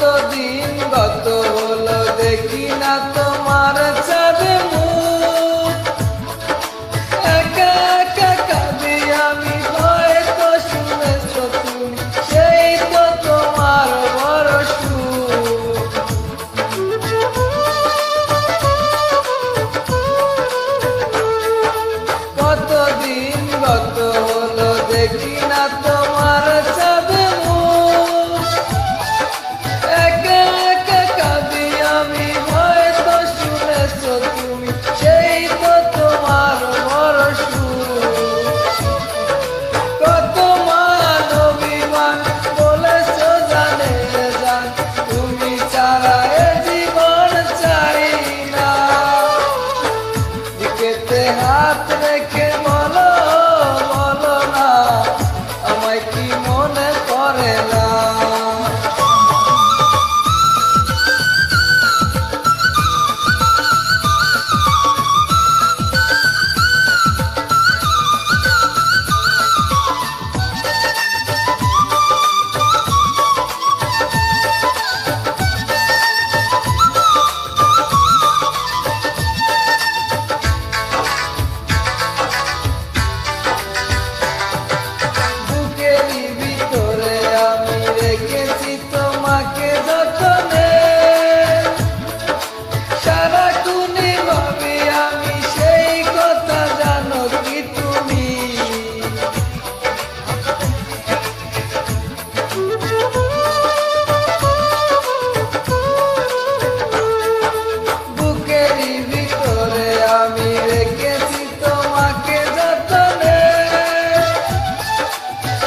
কতদিন গত হলো দেখি না তোমার চাঁদে মুখ। একা একা কাঁদি আমি, হয়তো শুনেছো তুমি, সেই তো তোমার বড় সুখ। কতদিন গত হলো দেখি না তোমার চাঁদে মুখ। একা একা কাঁদি আমি, হয়তো শুনেছো তুমি, সেই তো তোমার বড় সুখ। কত মান অভিমান বলেছো জানে জান, তুমি ছাড়া এ জীবন চাই না। বুকেতে হাত রেখে বলো বলো না, আমায় কি মনে পড়ে না। বুকেরই ভিতরে আমি রেখেছি তোমাকে যতনে, সারাক্ষণই ভাবি আমি সেই কথা, জানো কি তুমি। বুকেরই ভিতরে আমি রেখেছি তোমাকে যতনে,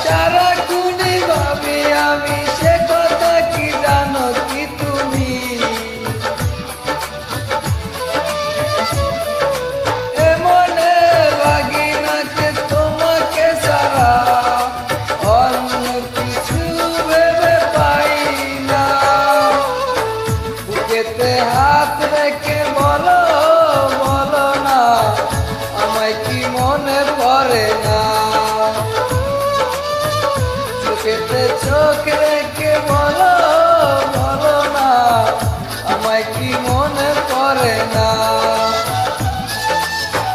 সারাক্ষণই ভাবি আমি সে কথা, কি জানো কি তুমি। এমনে লাগি নাকে তোমাকে ছাড়া, অন্য কিছু ভেবে পাই না। বুকেতে হাত রেখে বলো বলো না, আমায় কি মনে পড়ে না। চোখেতে চোখ রেখে বলো বলো না, আমায় কি মনে পড়ে না।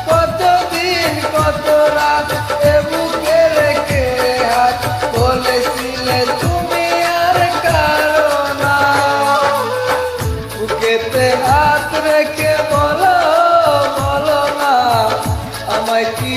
কতদিন কত রাত এ বুকে রেখে হাত, বলেছিলে তুমি আর কারো না। বুকেতে হাত রেখে বলো বলো না, আমায় কি